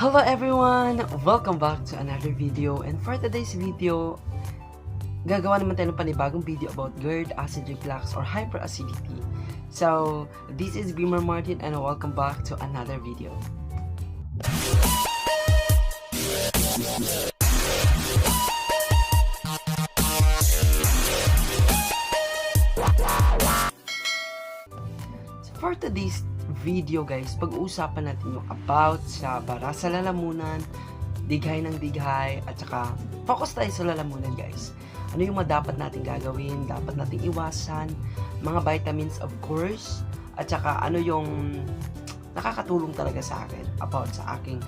Hello everyone! Welcome back to another video, and for today's video, gagawa naman tayo ng panibagong video about GERD, acid reflux, or hyperacidity. So, this is Beamer Martin and welcome back to another video. So, for today's video guys, pag-uusapan natin yung about sa bara sa lalamunan, dighay ng dighay, at saka focus tayo sa lalamunan guys. Ano yung mga dapat natin gagawin, dapat natin iwasan, mga vitamins of course, at saka ano yung nakakatulong talaga sa akin about sa aking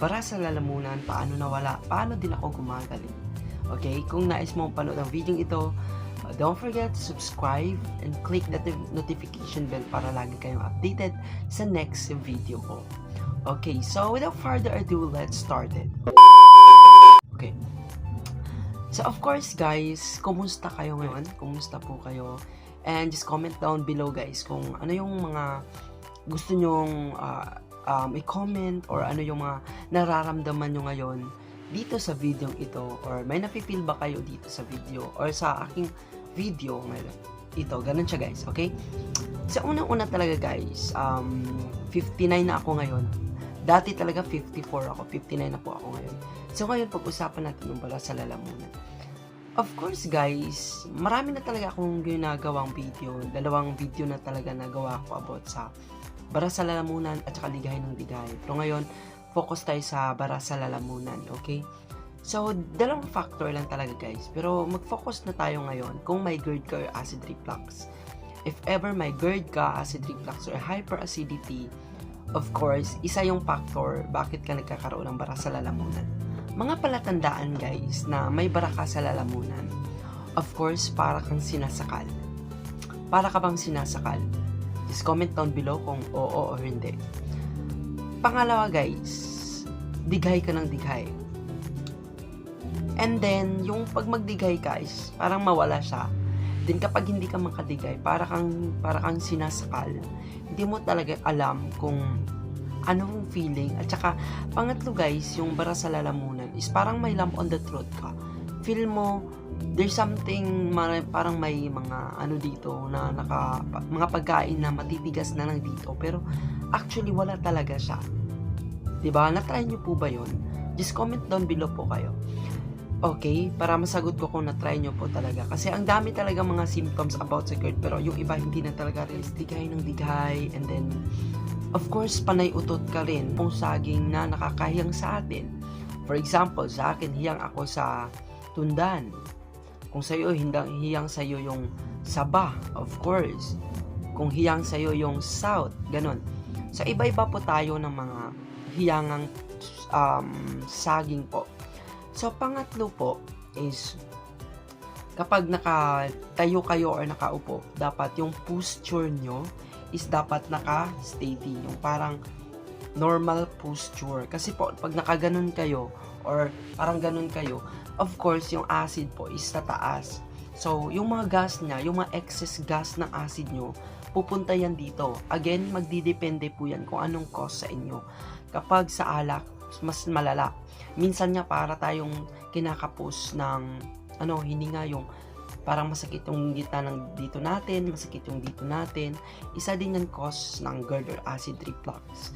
bara sa lalamunan, paano nawala, paano din ako gumagaling. Okay, kung nais mong panood ang video ito, don't forget to subscribe and click the notification bell para lagi kayong updated sa next video ko. Okay, so without further ado, let's start it. Okay. So of course guys, kumusta kayo ngayon? Kumusta po kayo? And just comment down below guys kung ano yung mga gusto nyong i-comment or ano yung mga nararamdaman nyo ngayon dito sa video ito, or may nafe-feel ba kayo dito sa video or sa aking video ngayon ito, ganun siya guys, okay? Sa unang-una talaga guys, 59 na ako ngayon. Dati talaga 54 ako, 59 na po ako ngayon. So ngayon pag-usapan natin yung bara sa lalamunan. Of course guys, marami na talaga akong ginagawang video, dalawang video na talaga nagawa ko about sa bara sa lalamunan at saka ligay ng digay. Pero ngayon, focus tayo sa bara sa lalamunan, okay? So, dalawang factor lang talaga guys. Pero mag-focus na tayo ngayon kung may GERD ka or acid reflux. If ever may GERD ka, acid reflux, or hyperacidity, of course, isa yung factor bakit ka nagkakaroon ng bara sa lalamunan. Mga palatandaan guys na may bara ka sa lalamunan. Of course, para kang sinasakal. Para ka bang sinasakal? Just comment down below kung oo or hindi. Pangalawa guys, dighay ka ng dighay. And then, yung pag magdigay guys, parang mawala siya. Then kapag hindi ka makadigay, para kang sinasakal. Hindi mo talaga alam kung anong feeling. At saka, pangatlo guys, yung bara sa lalamunan is parang may lump on the throat ka. Feel mo, there's something, parang may mga ano dito, na mga pagkain na matitigas na lang dito. Pero, actually, wala talaga siya. Diba? Na-try nyo po ba yun? Just comment down below po kayo. Okay, para masagot ko kung na-try nyo po talaga. Kasi ang dami talaga mga symptoms about sa GERD, pero yung iba hindi na talaga rin. Dighay ng dighay, and then, of course, panay utot ka rin. Kung saging na nakakahiyang sa atin. For example, sa akin, hiyang ako sa tundan. Kung sa'yo, hiyang sa'yo yung saba, of course. Kung hiyang sa'yo yung south, ganun. So, iba-iba po tayo ng mga hiyangang saging po. So, pangatlo po is kapag nakatayo kayo or nakaupo, dapat yung posture nyo is dapat naka-steady. Yung parang normal posture. Kasi po, pag nakaganon kayo or parang ganon kayo, of course, yung acid po is tataas. So, yung mga gas niya, yung mga excess gas ng acid nyo, pupunta yan dito. Again, magdidepende po yan kung anong cause sa inyo. Kapag sa alak, mas malala. Minsan nga para tayong kinakapos ng hininga, yung parang masakit yung gitna ng dito natin, masakit yung dito natin. Isa din yung cause ng GERD or acid reflux.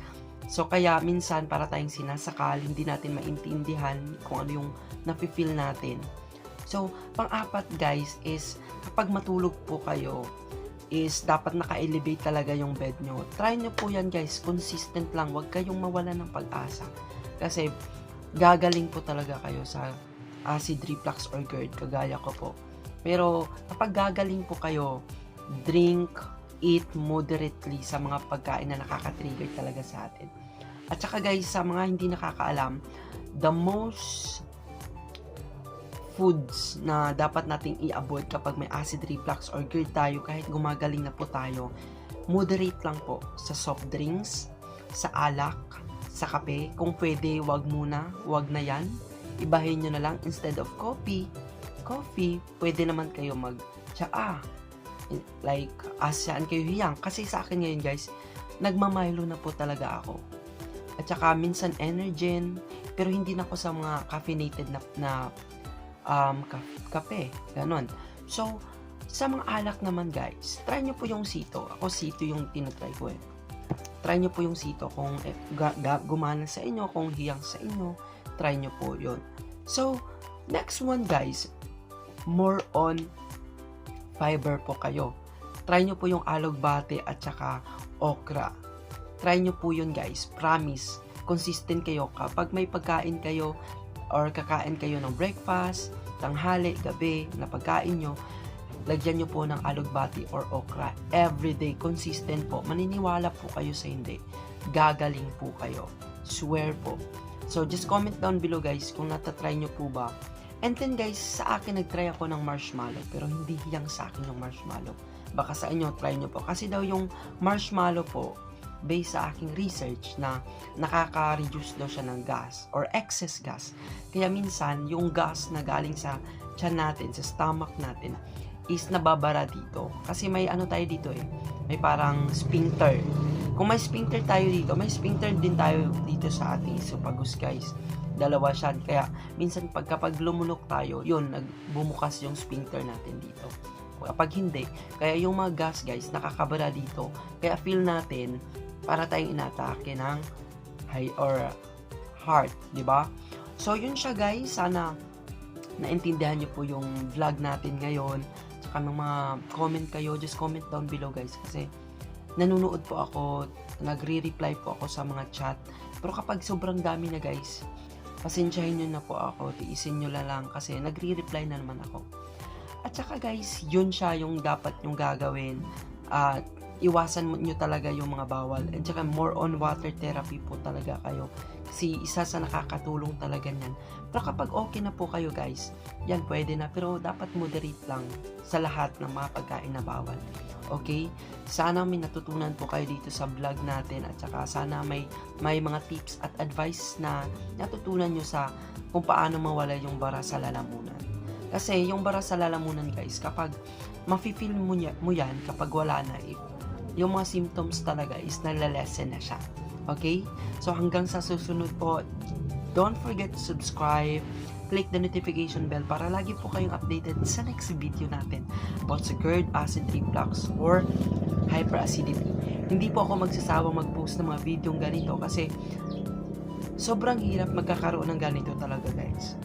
So kaya minsan para tayong sinasakal, hindi natin maintindihan kung ano yung nafe-feel natin. So pang-apat guys is kapag matulog po kayo, is dapat naka-elevate talaga yung bed nyo. Try nyo po yan guys, consistent lang, huwag kayong mawala ng pag-asa. Kasi gagaling po talaga kayo sa acid reflux or GERD, kagaya ko po. Pero kapag gagaling po kayo, drink, eat moderately sa mga pagkain na nakaka-trigger talaga sa atin. At saka guys, sa mga hindi nakakaalam, the most foods na dapat nating i-avoid kapag may acid reflux or GERD tayo, kahit gumagaling na po tayo, moderate lang po sa soft drinks, sa alak, sa kape. Kung pwede, wag na yan. Ibahin nyo na lang, instead of coffee, pwede naman kayo mag-tsaa. Like, saan kayo hiyang. Kasi sa akin ngayon guys, nagmamilo na po talaga ako. at saka minsan Energen, pero hindi na ako sa mga caffeinated na kape, ganon. So, sa mga alak naman guys, try nyo po yung sito. Ako sito yung tinatry ko eh. Try nyo po yung sito kung gumana sa inyo, kung hiyang sa inyo, try nyo po yun. So, next one guys, more on fiber po kayo. Try nyo po yung alugbate at saka okra. Try nyo po yun guys, promise. Consistent kayo kapag may pagkain kayo or kakain kayo ng breakfast, tanghali, gabi, na pagkain nyo, lagyan nyo po ng alugbati or okra. Everyday, consistent po. Maniniwala po kayo sa hindi. Gagaling po kayo. Swear po. So, just comment down below guys kung natatry nyo po ba. And then guys, sa akin nagtry ako ng marshmallow pero hindi hiyang sa akin yung marshmallow. Baka sa inyo, try nyo po. Kasi daw yung marshmallow po, based sa aking research na nakaka-reduce daw siya ng gas or excess gas. Kaya minsan, yung gas na galing sa tiyan natin, sa stomach natin, is nababara dito. Kasi may ano tayo dito eh. May parang sphincter. Kung may sphincter tayo dito, may sphincter din tayo dito sa ating esophagus guys. Dalawa siya. Kaya minsan kapag lumunok tayo, yun, bumukas yung sphincter natin dito. Kapag hindi, kaya yung mga gas guys, nakakabara dito. Kaya feel natin, para tayong inatake ng high or heart, di ba? So, yun siya guys. Sana naintindihan niyo po yung vlog natin ngayon. Tsaka ng mga comment kayo, just comment down below guys. Kasi nanonood po ako, nagre-reply po ako sa mga chat. Pero kapag sobrang dami na guys, pasensyahin nyo na po ako, tiisin nyo lang kasi nagre-reply na naman ako. At saka guys, yun siya yung dapat yung gagawin. Iwasan nyo talaga yung mga bawal. At saka more on water therapy po talaga kayo. Kasi isa sa nakakatulong talaga yan. Pero kapag okay na po kayo guys, yan pwede na. Pero dapat moderate lang sa lahat ng mga pagkain na bawal. Okay? Sana may natutunan po kayo dito sa vlog natin. At saka sana may mga tips at advice na natutunan nyo sa kung paano mawala yung bara sa lalamunan. Kasi yung bara sa lalamunan guys, kapag mafe-feel mo yan, kapag wala na, yung mga symptoms talaga is nalalesen na siya. Okay? So hanggang sa susunod po, don't forget to subscribe, click the notification bell para lagi po kayong updated sa next video natin about sa GERD, acid reflux, or hyperacidity. Hindi po ako magsasawang mag-post ng mga video ganito kasi sobrang hirap magkakaroon ng ganito talaga guys.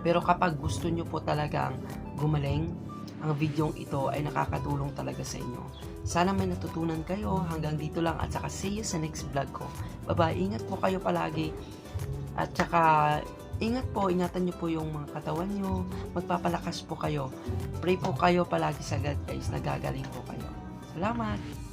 Pero kapag gusto nyo po talagang gumaling, ang videong ito ay nakakatulong talaga sa inyo. Sana may natutunan kayo. Hanggang dito lang at saka see you sa next vlog ko. Bye-bye. Ingat po kayo palagi. At saka ingatan nyo po yung mga katawan nyo. Magpapalakas po kayo. Pray po kayo palagi sa God guys. Nagagaling po kayo. Salamat!